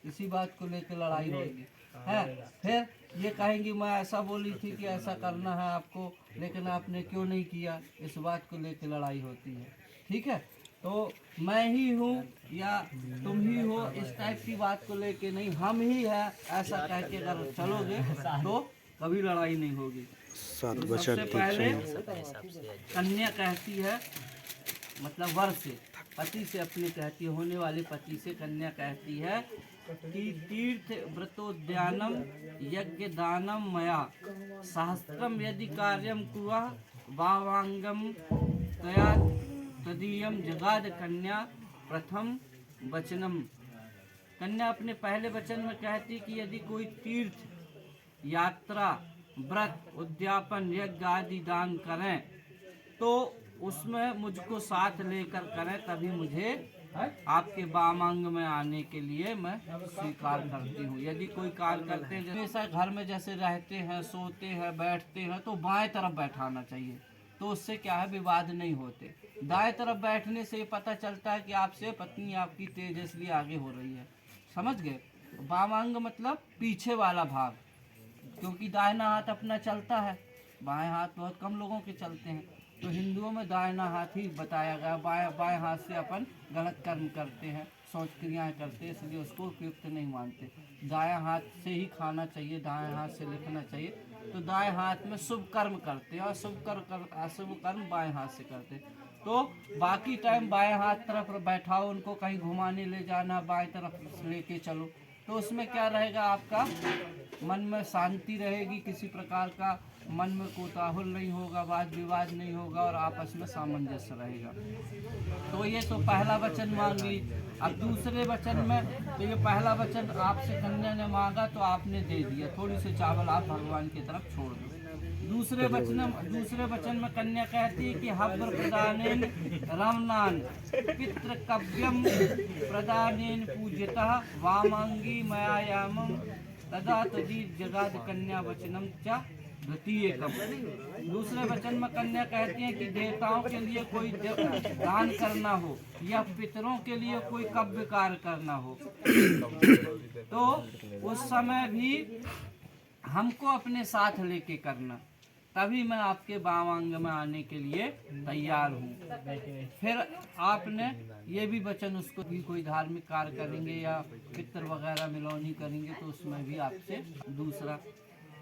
इसी बात को लेकर लड़ाई होगी है। फिर ये कहेंगी मैं ऐसा बोली थी कि ऐसा करना है आपको, लेकिन आपने क्यों नहीं किया, इस बात को लेकर लड़ाई होती है। ठीक है, तो मैं ही हूँ या तुम ही हो, इस टाइप की बात को लेके नहीं, हम ही है ऐसा कह के अगर चलोगे तो कभी लड़ाई नहीं होगी। तो सबसे पहले कन्या कहती है, मतलब वर से, पति से अपने कहती है, होने वाले पति से कन्या कहती है कि तीर्थ व्रतोद्यानम यज्ञ दानम मया सहस्त्रम यदि कार्यम कुआ वावांगम तया तदीयम जगाद कन्या प्रथम वचनम। कन्या अपने पहले वचन में कहती कि यदि कोई तीर्थ यात्रा व्रत उद्यापन यज्ञ आदि दान करें तो उसमें मुझको साथ लेकर करें, तभी मुझे आपके वामांग में आने के लिए मैं स्वीकार करती हूँ। यदि कोई कार्य करते हैं, जैसे घर में जैसे रहते हैं, सोते हैं, बैठते हैं, तो बाएं तरफ बैठाना चाहिए, तो उससे क्या है, विवाद नहीं होते। दाएं तरफ बैठने से पता चलता है कि आपसे पत्नी आपकी तेजस्वी आगे हो रही है, समझ गए। वामांग मतलब पीछे वाला भाग, क्योंकि दाहिना हाथ अपना चलता है, बाएं हाथ बहुत कम लोगों के चलते हैं, तो हिंदुओं में दाहिना हाथ ही बताया गया। बाएं हाथ से अपन गलत कर्म करते हैं, शौच क्रियाएँ करते हैं, इसलिए उसको उपयुक्त नहीं मानते। दाएं हाथ से ही खाना चाहिए, दाएं हाथ से लिखना चाहिए, तो दाएं हाथ में शुभ कर्म करते हैं और अशुभ कर्म बाएं हाथ से करते हैं। तो बाकी टाइम बाएं हाथ तरफ बैठाओ, उनको कहीं घुमाने ले जाना, बाएं तरफ लेके चलो, तो उसमें क्या रहेगा, आपका मन में शांति रहेगी, किसी प्रकार का मन में कोताहुल नहीं होगा, वाद विवाद नहीं होगा और आपस में सामंजस्य रहेगा। तो ये तो पहला वचन मांग ली। अब दूसरे वचन में, तो ये पहला वचन आपसे कन्या ने मांगा तो आपने दे दिया, थोड़ी सी चावल आप भगवान की तरफ छोड़ दो। दूसरे वचन में कन्या कहती है कि हव्र प्रदानेन रमनान पितृकव्यम प्रदानेन पूज्यतः वामांगी मयायामं तदा तदी जगाद कन्या वचनम च द्वितीयकम। दूसरे वचन में कन्या कहती है कि देवताओं के लिए कोई दान करना हो या पितरों के लिए कोई कव्य कार्य करना हो तो उस समय भी हमको अपने साथ लेके करना, तभी मैं आपके वामांग में आने के लिए तैयार हूँ। फिर आपने ये भी वचन उसको भी कोई धार्मिक कार्य करेंगे या पितर वगैरह मिलौनी करेंगे तो उसमें भी आपसे दूसरा।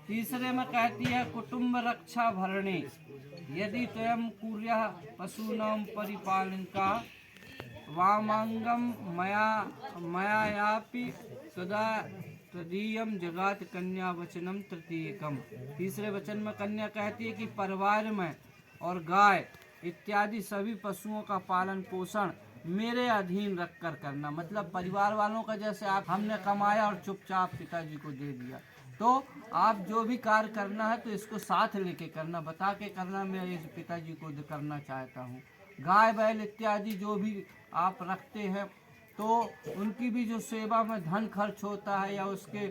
तीसरे में कहती है कुटुंब रक्षा भरणे यदि त्वयं कुर्यः पशूनां परिपालनका वामांगम मयायापि तदा तदीयम जगात कन्या वचनम तृतीयकम। तीसरे वचन में कन्या कहती है कि परिवार में और गाय इत्यादि सभी पशुओं का पालन पोषण मेरे अधीन रखकर करना, मतलब परिवार वालों का, जैसे आप हमने कमाया और चुपचाप पिताजी को दे दिया, तो आप जो भी कार्य करना है तो इसको साथ लेके करना, बता के करना, मैं इस पिताजी को करना चाहता हूँ। गाय बैल इत्यादि जो भी आप रखते हैं तो उनकी भी जो सेवा में धन खर्च होता है या उसके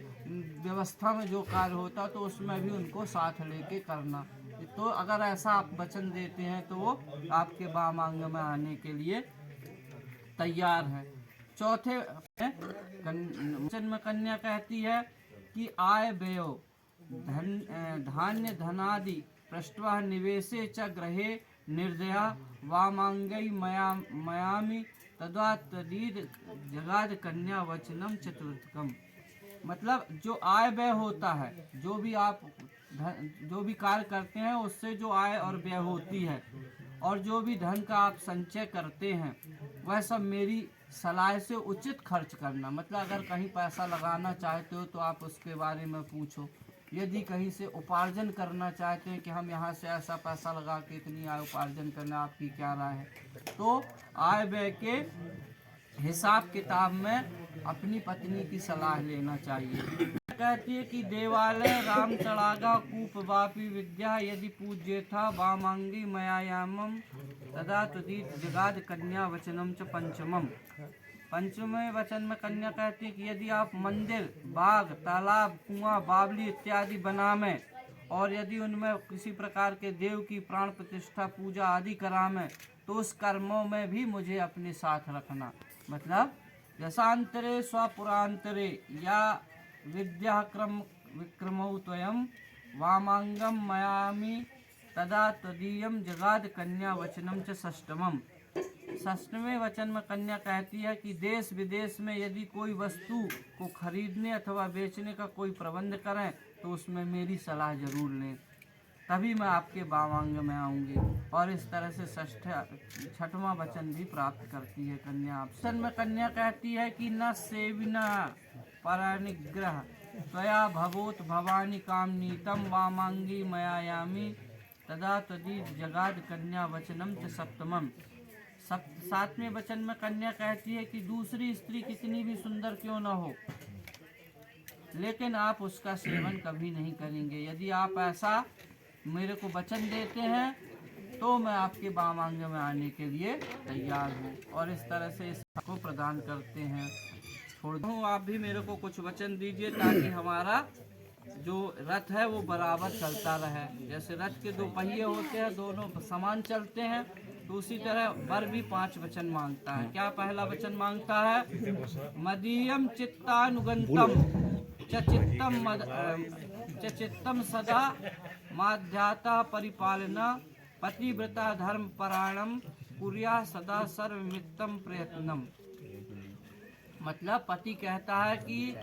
व्यवस्था में जो कार्य होता है तो उसमें भी उनको साथ लेके करना। तो अगर ऐसा आप वचन देते हैं तो वो आपके वामांग में आने के लिए तैयार है। चौथे वचन में कन्या कहती है कि आय व्यय धान्य धनादि पृष्ठवा निवेशे च ग्रहे निर्दया वामांगई मयामी तदा तदीद जगाद कन्या वचनम चतुर्थकम। मतलब जो आय व्यय होता है, जो भी कार्य करते हैं उससे जो आय और व्यय होती है और जो भी धन का आप संचय करते हैं वह सब मेरी सलाह से उचित खर्च करना। मतलब अगर कहीं पैसा लगाना चाहते हो तो आप उसके बारे में पूछो, यदि कहीं से उपार्जन करना चाहते हैं कि हम यहाँ से ऐसा पैसा लगा के इतनी आय उपार्जन करना, आपकी क्या राय है, तो आय व्यय के हिसाब किताब में अपनी पत्नी की सलाह लेना चाहिए। कहती है कि देवालय राम चढ़ागा कूप वापी विद्या यदि पूज्य था वामांगी मयायामम तदा तुदीत जगाद कन्या वचनम च पंचमम। पंचवें वचन में कन्या कहती है कि यदि आप मंदिर बाग तालाब कुआं बावली इत्यादि बनावें और यदि उनमें किसी प्रकार के देव की प्राण प्रतिष्ठा पूजा आदि करावें तो उस कर्मों में भी मुझे अपने साथ रखना। मतलब यशांतरे स्वपुरांतरे या विद्याक्रम विक्रमौ त्वयं वामांगम मयामि तदा तदीयम जगाद कन्या वचनम च षष्ठमम। षष्ठवें वचन में कन्या कहती है कि देश विदेश में यदि कोई वस्तु को खरीदने अथवा बेचने का कोई प्रबंध करें तो उसमें मेरी सलाह जरूर लें, तभी मैं आपके वामांग में आऊँगी। और इस तरह से छठवां वचन भी प्राप्त करती है कन्या। ऑप्शन में कन्या कहती है कि न सेविना परनिग्रह त्वया भवोत भवानी कामनीतम वामांगी मयायामी तदा तदी जगाद कन्या वचनम च सप्तमम। सातवें वचन में कन्या कहती है कि दूसरी स्त्री कितनी भी सुंदर क्यों न हो, लेकिन आप उसका सेवन कभी नहीं करेंगे। यदि आप ऐसा मेरे को वचन देते हैं तो मैं आपके वामांग में आने के लिए तैयार हूँ। और इस तरह से इसको प्रदान करते हैं। छोड़ दूँ, आप भी मेरे को कुछ वचन दीजिए ताकि हमारा जो रथ है वो बराबर चलता रहे। जैसे रथ के दो पहिए होते हैं, दोनों समान चलते हैं, तो उसी तरह वर भी 5 वचन मांगता है। क्या पहला वचन मांगता है? मदीयम चित्तानुगंतम चित्तम सदा माध्याता परिपालना पतिव्रता धर्म परायणम कुर्या सदा सर्वमित्तम प्रयत्नम। मतलब पति कहता है कि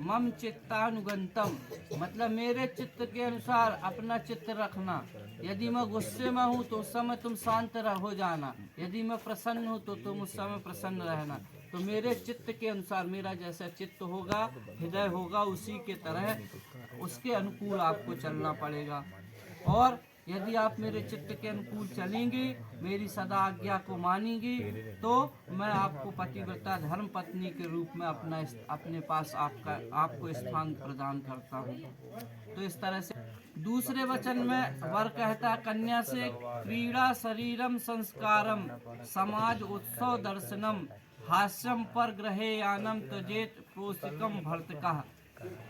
मम चित्तानुगंतम, मतलब मेरे चित्त के अनुसार अपना चित्त रखना। यदि मैं गुस्से में हूँ तो उस समय तुम शांत हो जाना, यदि मैं प्रसन्न हूँ तो तुम उस समय प्रसन्न रहना। तो मेरे चित्त के अनुसार, मेरा जैसा चित्त होगा, हृदय होगा, उसी के तरह उसके अनुकूल आपको चलना पड़ेगा। और यदि आप मेरे चित्त के अनुकूल चलेंगी, मेरी सदा आज्ञा को मानेंगी, तो मैं आपको पतिव्रता धर्म पत्नी के रूप में अपने पास आपको स्थान प्रदान करता हूँ। तो इस तरह से दूसरे वचन में वर कहता है कन्या से क्रीड़ा शरीरम संस्कारम समाज उत्सव दर्शनम हास्यम पर ग्रहे यानम तजेत प्रोसिकम भर्तका।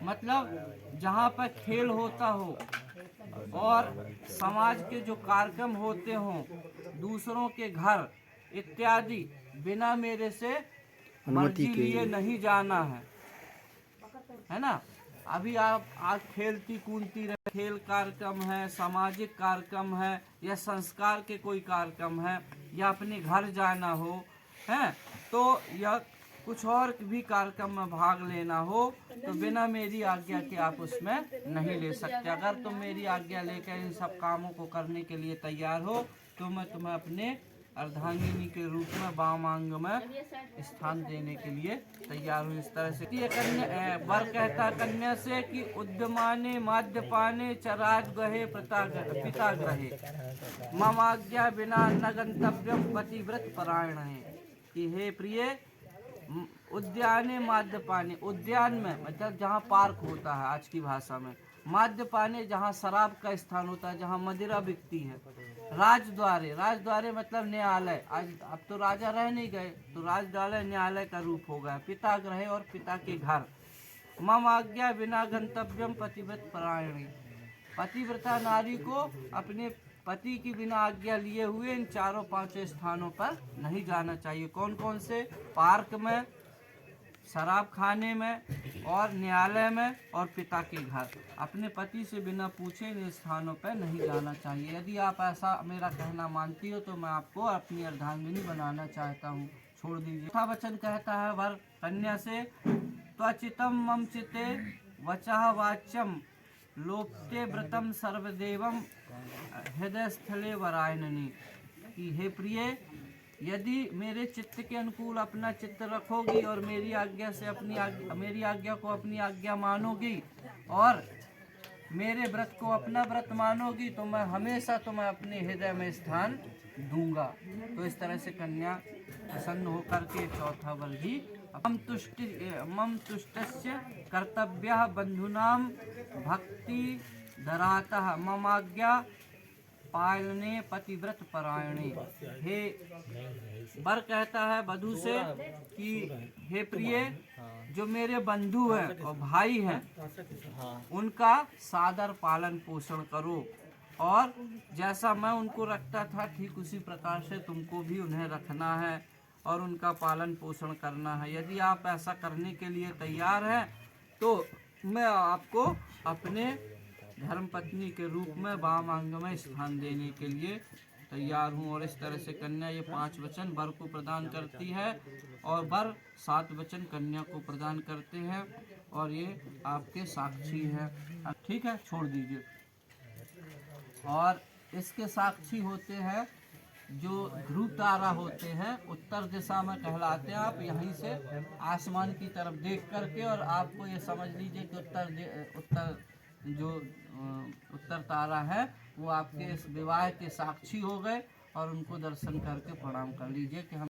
मतलब जहाँ पर खेल होता हो और समाज के जो कार्यक्रम होते हों, दूसरों के घर इत्यादि, बिना मेरे से मर्जी लिए नहीं जाना है ना। अभी आप आज खेलती कूदती रहे, खेल कार्यक्रम है, सामाजिक कार्यक्रम है, या संस्कार के कोई कार्यक्रम है, या अपने घर जाना हो है, तो या कुछ और भी कार्यक्रम में भाग लेना हो, तो बिना मेरी आज्ञा के आप उसमें नहीं ले सकते। अगर तुम मेरी आज्ञा लेकर इन सब कामों को करने के लिए तैयार हो तो मैं तुम्हें अपने अर्धांगिनी के रूप में वामांग में स्थान देने के लिए तैयार हूँ। इस तरह से ये कन्या वर कहता कन्या से कि उद्यमाने माध्यपाने चराज गहे पिता ग्रहे ममाज्ञा बिना न गंतव्यम पतिव्रत परायण है। कि हे प्रिय, उद्याने माध्यपाने, उद्यान में मतलब जहाँ पार्क होता है आज की भाषा में, माध्यपाने जहाँ शराब का स्थान होता है, जहाँ मदिरा बिकती है, राजद्वारे, राजद्वारे मतलब न्यायालय, आज अब तो राजा रह नहीं गए तो राजद्वारे न्यायालय का रूप हो गया, पिता ग्रह और पिता के घर, मम आज्ञा बिना गंतव्यम पतिव्रत परायणी, पतिव्रता नारी को अपने पति की बिना आज्ञा लिए हुए इन 4-5 स्थानों पर नहीं जाना चाहिए। कौन कौन से? पार्क में, शराब खाने में, और न्यायालय में, और पिता के घर। अपने पति से बिना पूछे इन स्थानों पर नहीं जाना चाहिए। यदि आप ऐसा मेरा कहना मानती हो तो मैं आपको अपनी अर्धांगिनी बनाना चाहता हूँ, छोड़ दीजिए। चौथा वचन कहता है वर कन्या से त्वचितम मम चिते वचः वाच्यम लोप्ते व्रतम सर्वदेवम हृदय स्थले वरायननी। कि हे प्रिय, यदि मेरे चित्त के अनुकूल अपना चित्त रखोगी और मेरी आज्ञा से मेरी आज्ञा को अपनी आज्ञा मानोगी और मेरे व्रत को अपना व्रत मानोगी, तो मैं हमेशा तुम्हें अपने हृदय में स्थान दूंगा। तो इस तरह से कन्या प्रसन्न होकर के चौथा वर भी मम तुष्टस्य कर्तव्यः बंधुनाम भक्ति धरातः मम आज्ञा पालने पतिव्रत परायणे। हे वर कहता है वधू से कि हे प्रिय, जो मेरे बंधु हैं और भाई हैं उनका सादर पालन पोषण करो, और जैसा मैं उनको रखता था ठीक उसी प्रकार से तुमको भी उन्हें रखना है। और उनका पालन पोषण करना है। यदि आप ऐसा करने के लिए तैयार हैं तो मैं आपको अपने धर्मपत्नी के रूप में वाम अंग में स्थान देने के लिए तैयार हूँ। और इस तरह से कन्या ये 5 वचन वर को प्रदान करती है और वर 7 वचन कन्या को प्रदान करते हैं और ये आपके साक्षी हैं। ठीक है, छोड़ दीजिए। और इसके साक्षी होते हैं जो ध्रुव तारा होते हैं, उत्तर दिशा में कहलाते हैं। आप यहीं से आसमान की तरफ देख करके और आपको ये समझ लीजिए कि उत्तर तारा है वो आपके इस विवाह के साक्षी हो गए और उनको दर्शन करके प्रणाम कर लीजिए कि हम